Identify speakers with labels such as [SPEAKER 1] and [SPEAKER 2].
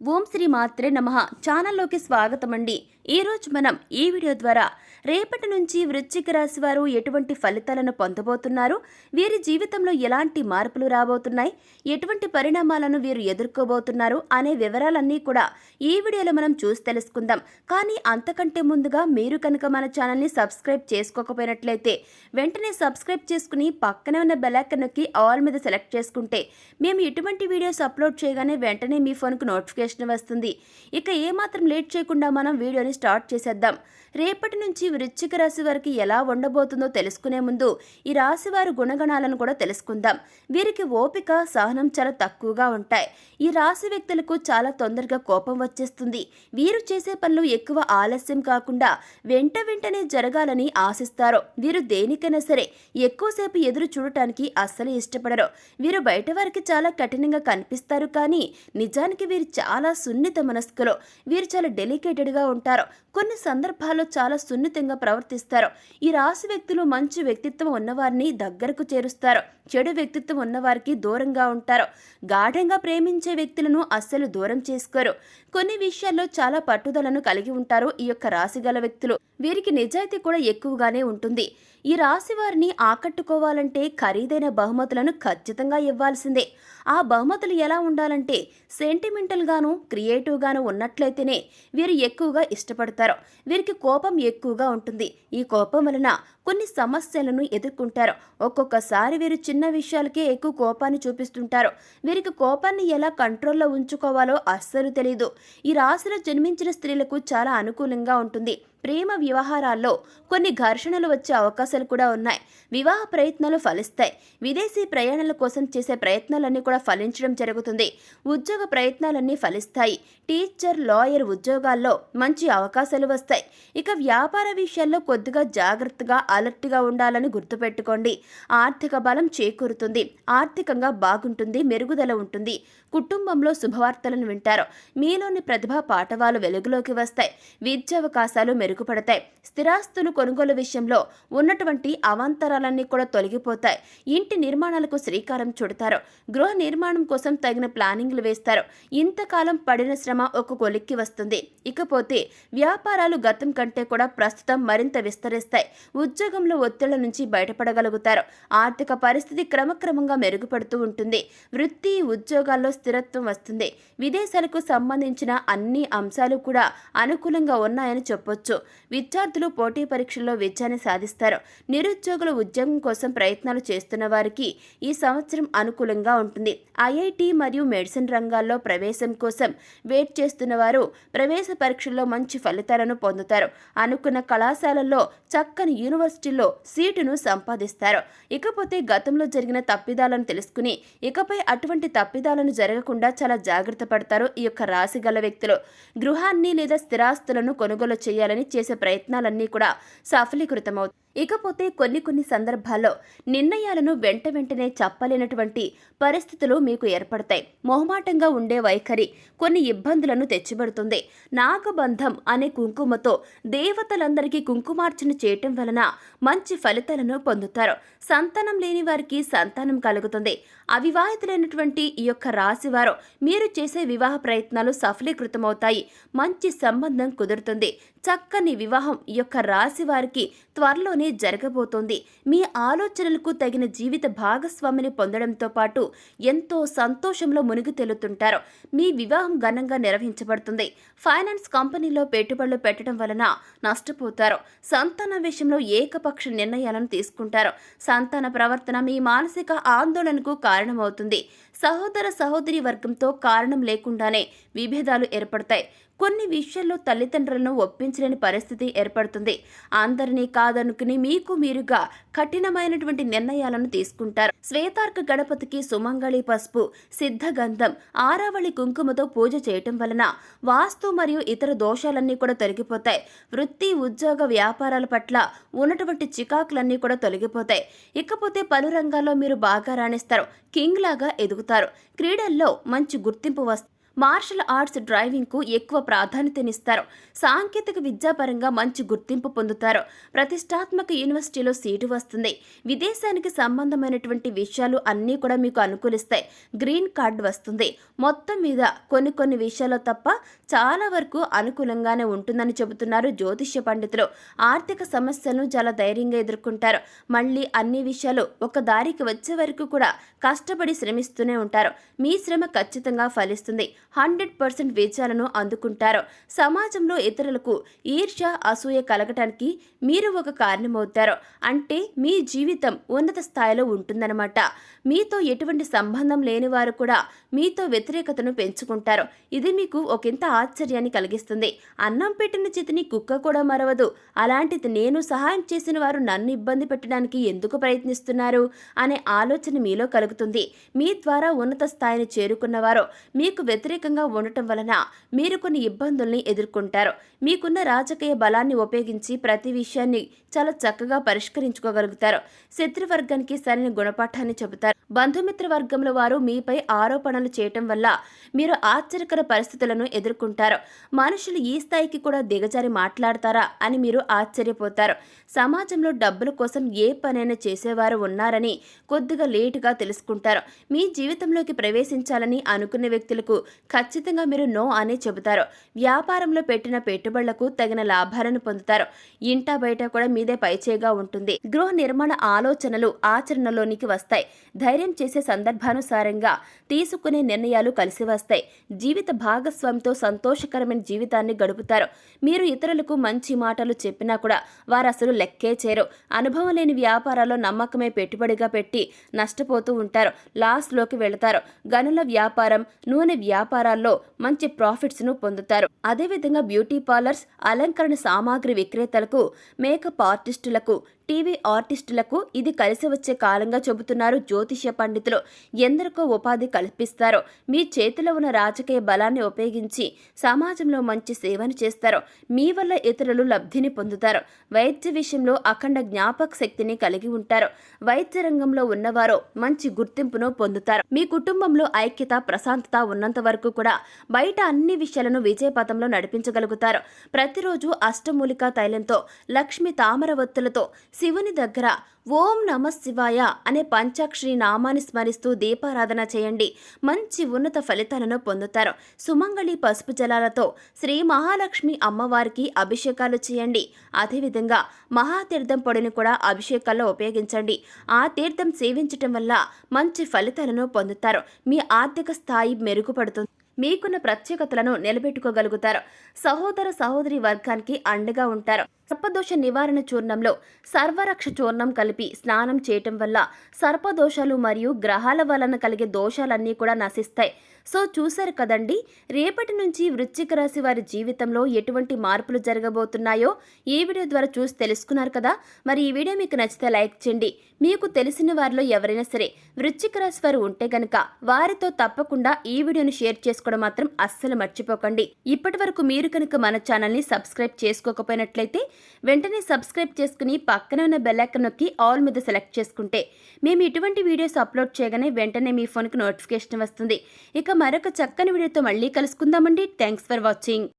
[SPEAKER 1] ఓం శ్రీ మాత్రే నమః ఛానల్లోకి స్వాగతం అండి. ఈరోజు మనం ఈ వీడియో ద్వారా రేపటి నుంచి వృశ్చిక రాశి వారు ఎటువంటి ఫలితాలను పొందబోతున్నారు, వీరి జీవితంలో ఎలాంటి మార్పులు రాబోతున్నాయి, ఎటువంటి పరిణామాలను వీరు ఎదుర్కోబోతున్నారు అనే వివరాలన్నీ కూడా ఈ వీడియోలో మనం చూసి తెలుసుకుందాం. కానీ అంతకంటే ముందుగా మీరు కనుక మన ఛానల్ని సబ్స్క్రైబ్ చేసుకోకపోయినట్లయితే వెంటనే సబ్స్క్రైబ్ చేసుకుని పక్కనే ఉన్న బెల్ ఐకాన్ నొక్కి ఆల్ మీద సెలెక్ట్ చేసుకుంటే మేము ఎటువంటి వీడియోస్ అప్లోడ్ చేయగానే వెంటనే మీ ఫోన్కు నోటిఫికేషన్ వస్తుంది. ఇక ఏమాత్రం లేట్ చేయకుండా మనం వీడియోని స్టార్ట్ చేసేద్దాం. రేపటి నుంచి వృశ్చిక రాశి వారికి ఎలా ఉండబోతుందో తెలుసుకునే ముందు ఈ రాశి వారి గుణగణాలను కూడా తెలుసుకుందాం. వీరికి ఓపిక, సహనం చాలా తక్కువగా ఉంటాయి. ఈ రాశి వ్యక్తులకు చాలా తొందరగా కోపం వచ్చేస్తుంది. వీరు చేసే పనులు ఎక్కువ ఆలస్యం కాకుండా వెంటనే జరగాలని ఆశిస్తారు. వీరు దేనికైనా సరే ఎక్కువసేపు ఎదురు చూడటానికి అస్సలు ఇష్టపడరు. వీరు బయట వారికి చాలా కఠినంగా కనిపిస్తారు, కానీ నిజానికి వీరు చాలా సున్నిత మనస్కులు. వీరు చాలా డెలికేటెడ్గా ఉంటారు. కొన్ని సందర్భాల్లో చాలా సున్నితంగా ప్రవర్తిస్తారు. ఈ రాశి వ్యక్తులు మంచి వ్యక్తిత్వం ఉన్నవారిని దగ్గరకు చేరుస్తారు, చెడు వ్యక్తిత్వం ఉన్నవారికి దూరంగా ఉంటారు. గాఢంగా ప్రేమించే వ్యక్తులను అస్సలు దూరం చేసుకోరు. కొన్ని విషయాల్లో చాలా పట్టుదలను కలిగి ఉంటారు ఈ యొక్క రాశి గల వ్యక్తులు. వీరికి నిజాయితీ కూడా ఎక్కువగానే ఉంటుంది. ఈ రాశి వారిని ఆకట్టుకోవాలంటే ఖరీదైన బహుమతులను ఖచ్చితంగా ఇవ్వాల్సిందే. ఆ బహుమతులు ఎలా ఉండాలంటే సెంటిమెంటల్ గాను, క్రియేటివ్ గాను ఉన్నట్లయితేనే వీరు ఎక్కువగా ఇష్టపడతారు. వీరికి కోపం ఎక్కువగా ఉంటుంది. ఈ కోపం వలన కొన్ని సమస్యలను ఎదుర్కొంటారు. ఒక్కొక్కసారి వీరు చిన్న విషయాలకే ఎక్కువ కోపాన్ని చూపిస్తుంటారు. వీరికి కోపాన్ని ఎలా కంట్రోల్లో ఉంచుకోవాలో అస్సలు తెలియదు. ఈ రాశిలో జన్మించిన స్త్రీలకు చాలా అనుకూలంగా ఉంటుంది. ప్రేమ వ్యవహారాల్లో కొన్ని ఘర్షణలు వచ్చే అవకాశాలు కూడా ఉన్నాయి. వివాహ ప్రయత్నాలు ఫలిస్తాయి. విదేశీ ప్రయాణాల కోసం చేసే ప్రయత్నాలన్నీ కూడా ఫలించడం జరుగుతుంది. ఉద్యోగ ప్రయత్నాలన్నీ ఫలిస్తాయి. టీచర్, లాయర్ ఉద్యోగాల్లో మంచి అవకాశాలు వస్తాయి. ఇక వ్యాపార విషయాల్లో కొద్దిగా జాగ్రత్తగా, అలర్ట్గా ఉండాలని గుర్తుపెట్టుకోండి. ఆర్థిక బలం చేకూరుతుంది. ఆర్థికంగా బాగుంటుంది, మెరుగుదల ఉంటుంది. కుటుంబంలో శుభవార్తలను వింటారు. మీలోని ప్రతిభా పాఠవాలు వెలుగులోకి వస్తాయి. విద్యావకాశాలు మెరుగుపడతాయి. స్థిరాస్తులు కొనుగోలు విషయంలో ఉన్నటువంటి అవాంతరాలన్నీ కూడా తొలగిపోతాయి. ఇంటి నిర్మాణాలకు శ్రీకారం చుడతారు. గృహ నిర్మాణం కోసం తగిన ప్లానింగ్లు వేస్తారు. ఇంతకాలం పడిన శ్రమ ఒక కొలిక్కి వస్తుంది. ఇకపోతే వ్యాపారాలు గతం కంటే కూడా ప్రస్తుతం మరింత విస్తరిస్తాయి. ఉద్యోగంలో ఒత్తిళ్ల నుంచి బయటపడగలుగుతారు. ఆర్థిక పరిస్థితి క్రమక్రమంగా మెరుగుపడుతూ ఉంటుంది. వృత్తి, ఉద్యోగాల్లో స్థిరత్వం వస్తుంది. విదేశాలకు సంబంధించిన అన్ని అంశాలు కూడా అనుకూలంగా ఉన్నాయని చెప్పొచ్చు. విద్యార్థులు పోటీ పరీక్షల్లో విజయాన్ని సాధిస్తారు. నిరుద్యోగులు ఉద్యోగం కోసం ప్రయత్నాలు చేస్తున్న వారికి ఈ సంవత్సరం అనుకూలంగా ఉంటుంది. ఐఐటి మరియు మెడిసిన్ రంగాల్లో ప్రవేశం కోసం వెయిట్ చేస్తున్న వారు ప్రవేశ పరీక్షల్లో మంచి ఫలితాలను పొందుతారు. అనుకున్న కళాశాలల్లో, చక్కని యూనివర్సిటీల్లో సీటును సంపాదిస్తారు. ఇకపోతే గతంలో జరిగిన తప్పిదాలను తెలుసుకుని ఇకపై అటువంటి తప్పిదాలను జరగకుండా చాలా జాగ్రత్త పడతారు ఈ యొక్క రాశి గల వ్యక్తులు. గృహాన్ని లేదా స్థిరాస్తులను కొనుగోలు చేయాలని చేసే ప్రయత్నాలన్నీ కూడా సఫలీకృతమవుతాయి. ఇకపోతే కొన్ని సందర్భాల్లో నిర్ణయాలను వెంటనే చెప్పలేనటువంటి పరిస్థితులు మీకు ఏర్పడతాయి. మొహమాటంగా ఉండే వైఖరి కొన్ని ఇబ్బందులను తెచ్చిపెడుతుంది. నాగబంధం అనే కుంకుమతో దేవతలందరికీ కుంకుమార్చన చేయటం వలన మంచి ఫలితాలను పొందుతారు. సంతానం లేని వారికి సంతానం కలుగుతుంది. అవివాహితులైనటువంటి ఈ యొక్క రాశివారు మీరు చేసే వివాహ ప్రయత్నాలు సఫలీకృతమవుతాయి. మంచి సంబంధం కుదురుతుంది. చక్కని వివాహం ఈ యొక్క రాశి వారికి త్వరలోనే జరగబోతోంది. మీ ఆలోచనలకు తగిన జీవిత భాగస్వామిని పొందడంతో పాటు ఎంతో సంతోషంలో మునిగి తేలుతుంటారు. మీ వివాహం ఘనంగా నిర్వహించబడుతుంది. ఫైనాన్స్ కంపెనీలో పెట్టుబడులు పెట్టడం వలన నష్టపోతారు. సంతాన విషయంలో ఏకపక్ష నిర్ణయాలను తీసుకుంటారు. సంతాన ప్రవర్తన మీ మానసిక ఆందోళనకు కారణమవుతుంది. సహోదర సహోదరి వర్గంతో కారణం లేకుండానే విభేదాలు ఏర్పడతాయి. కొన్ని విషయాల్లో తల్లిదండ్రులను ఒప్పించలేని పరిస్థితి ఏర్పడుతుంది. అందరినీ కాదనుకుని మీకు మీరుగా కఠినమైనటువంటి నిర్ణయాలను తీసుకుంటారు. శ్వేతార్క గణపతికి సుమంగళి పసుపు, సిద్ధగంధం, ఆరావళి కుంకుమతో పూజ చేయటం వలన వాస్తు మరియు ఇతర దోషాలన్నీ కూడా తొలగిపోతాయి. వృత్తి, ఉద్యోగ, వ్యాపారాల పట్ల ఉన్నటువంటి చికాకులన్నీ కూడా తొలగిపోతాయి. ఇకపోతే పలు రంగాల్లో మీరు బాగా రాణిస్తారు. కింగ్ లాగా ఎదుగుతారు. క్రీడల్లో మంచి గుర్తింపు వస్తుంది. మార్షల్ ఆర్ట్స్, డ్రైవింగ్కు ఎక్కువ ప్రాధాన్యతనిస్తారు. సాంకేతిక విద్యాపరంగా మంచి గుర్తింపు పొందుతారు. ప్రతిష్టాత్మక యూనివర్సిటీలో సీటు వస్తుంది. విదేశానికి సంబంధమైనటువంటి విషయాలు అన్నీ కూడా మీకు అనుకూలిస్తాయి. గ్రీన్ కార్డ్ వస్తుంది. మొత్తం మీద కొన్ని విషయాల్లో తప్ప చాలా వరకు అనుకూలంగానే ఉంటుందని చెబుతున్నారు జ్యోతిష్య పండితులు. ఆర్థిక సమస్యలను చాలా ధైర్యంగా ఎదుర్కొంటారు. మళ్ళీ అన్ని విషయాలు ఒక దారికి వచ్చే వరకు కూడా కష్టపడి శ్రమిస్తూనే ఉంటారు. మీ శ్రమ ఖచ్చితంగా ఫలిస్తుంది. 100% విజయాలను అందుకుంటారు. సమాజంలో ఇతరులకు ఈర్ష్య, అసూయ కలగటానికి మీరు ఒక కారణమవుతారు. అంటే మీ జీవితం ఉన్నత స్థాయిలో ఉంటుందన్నమాట. మీతో ఎటువంటి సంబంధం లేని వారు కూడా మీతో వ్యతిరేకతను పెంచుకుంటారు. ఇది మీకు ఒకంత ఆశ్చర్యాన్ని కలిగిస్తుంది. అన్నం పెట్టిన చేతిని కుక్క కూడా మరవదు. అలాంటిది నేను సహాయం చేసిన వారు నన్ను ఇబ్బంది పెట్టడానికి ఎందుకు ప్రయత్నిస్తున్నారు అనే ఆలోచన మీలో కలుగుతుంది. మీ ద్వారా ఉన్నత స్థాయిని చేరుకున్నవారు మీకు వ్యతిరేకంగా ఉండటం వలన మీరు కొన్ని ఇబ్బందుల్ని ఎదుర్కొంటారు. మీకున్న రాజకీయ బలాన్ని ఉపయోగించి ప్రతి విషయాన్ని చాలా చక్కగా పరిష్కరించుకోగలుగుతారు. శత్రువర్గానికి సరైన గుణపాఠాన్ని చెబుతారు. బంధుమిత్ర వర్గంలో వారు మీపై ఆరోపణలు చేయటం వల్ల మీరు ఆశ్చర్యకర పరిస్థితులను ఎదుర్కొంటారు. మనుషులు ఈ స్థాయికి కూడా దిగజారి మాట్లాడతారా అని మీరు ఆశ్చర్యపోతారు. సమాజంలో డబ్బుల కోసం ఏ పనైనా చేసేవారు ఉన్నారని కొద్దిగా లేటుగా తెలుసుకుంటారు. మీ జీవితంలోకి ప్రవేశించాలని అనుకునే వ్యక్తులకు ఖచ్చితంగా మీరు నో అని చెబుతారు. వ్యాపారంలో పెట్టిన పెట్టుబడులకు తగిన లాభాలను పొందుతారు. ఇంటా బయట కూడా మీదే పైచేగా ఉంటుంది. గృహ నిర్మాణ ఆలోచనలు ఆచరణలోనికి వస్తాయి. ధైర్యం చేసే సందర్భానుసారంగా తీసుకునే నిర్ణయాలు కలిసి వస్తాయి. జీవిత భాగస్వామితో సంతోషకరమైన జీవితాన్ని గడుపుతారు. మీరు ఇతరులకు మంచి మాటలు చెప్పినా కూడా వారు అసలు లెక్కే చేరు. అనుభవం లేని వ్యాపారాల్లో నమ్మకమే పెట్టుబడిగా పెట్టి నష్టపోతూ ఉంటారు. లాస్లోకి వెళతారు. గనుల వ్యాపారం, నూనె వ్యాపారాల్లో మంచి ప్రాఫిట్స్ను పొందుతారు. అదేవిధంగా బ్యూటీ పార్లర్స్, అలంకరణ సామాగ్రి విక్రేతలకు, మేకప్ ఆర్టిస్టులకు, టీవీ ఆర్టిస్టులకు ఇది కలిసి వచ్చే కాలంగా చెబుతున్నారు జ్యోతిష్య పండితులు. ఎందరికో ఉపాధి కల్పిస్తారు. మీ చేతిలో ఉన్న రాజకీయ బలాన్ని ఉపయోగించి సమాజంలో మంచి సేవను చేస్తారు. మీ వల్ల ఇతరులు లబ్ధిని పొందుతారు. వైద్య విషయంలో అఖండ జ్ఞాపక శక్తిని కలిగి ఉంటారు. వైద్య రంగంలో ఉన్నవారు మంచి గుర్తింపును పొందుతారు. మీ కుటుంబంలో ఐక్యత, ప్రశాంతత ఉన్నంత వరకు కూడా బయట అన్ని విషయాలను విజయపథంలో నడిపించగలుగుతారు. ప్రతిరోజు అష్టమూలికా తైలంతో, లక్ష్మి తామర ఒత్తులతో శివుని దగ్గర ఓం నమ శివాయ అనే పంచాక్షరి నామాన్ని స్మరిస్తూ దీపారాధన చేయండి. మంచి ఉన్నత ఫలితాలను పొందుతారు. సుమంగళి పసుపు జలాలతో శ్రీ మహాలక్ష్మి అమ్మవారికి అభిషేకాలు చేయండి. అదేవిధంగా మహాతీర్థం పొడిని కూడా అభిషేకాల్లో ఉపయోగించండి. ఆ తీర్థం సేవించటం వల్ల మంచి ఫలితాలను పొందుతారు. మీ ఆర్థిక స్థాయి మెరుగుపడుతుంది. మీకున్న ప్రత్యేకతలను నిలబెట్టుకోగలుగుతారు. సహోదర సహోదరి వర్గానికి అండగా ఉంటారు. సర్పదోష నివారణ చూర్ణంలో సర్వరక్ష చూర్ణం కలిపి స్నానం చేయటం వల్ల సర్పదోషాలు మరియు గ్రహాల వలన కలిగే దోషాలన్నీ కూడా నశిస్తాయి. సో చూశారు కదండి, రేపటి నుంచి వృశ్చిక రాశి వారి జీవితంలో ఎటువంటి మార్పులు జరగబోతున్నాయో ఈ వీడియో ద్వారా చూసి తెలుసుకున్నారు కదా. మరి ఈ వీడియో మీకు నచ్చితే లైక్ చేయండి. మీకు తెలిసిన వారిలో ఎవరైనా సరే వృశ్చిక రాశి వారు ఉంటే గనక వారితో తప్పకుండా ఈ వీడియోని షేర్ చేసుకోవడం మాత్రం అస్సలు మర్చిపోకండి. ఇప్పటి వరకు మీరు కనుక మన ఛానల్ని సబ్స్క్రైబ్ చేసుకోకపోయినట్లయితే వెంటనే సబ్స్క్రైబ్ చేసుకుని పక్కన ఉన్న బెల్ ఐకాన్ నొక్కి ఆల్ మీద సెలెక్ట్ చేసుకుంటే మేము ఇటువంటి వీడియోస్ అప్లోడ్ చేయగానే వెంటనే మీ ఫోన్కి నోటిఫికేషన్ వస్తుంది. ఇక మరొక చక్కని వీడియోతో మళ్ళీ కలుసుకుందామండి. Thanks for watching.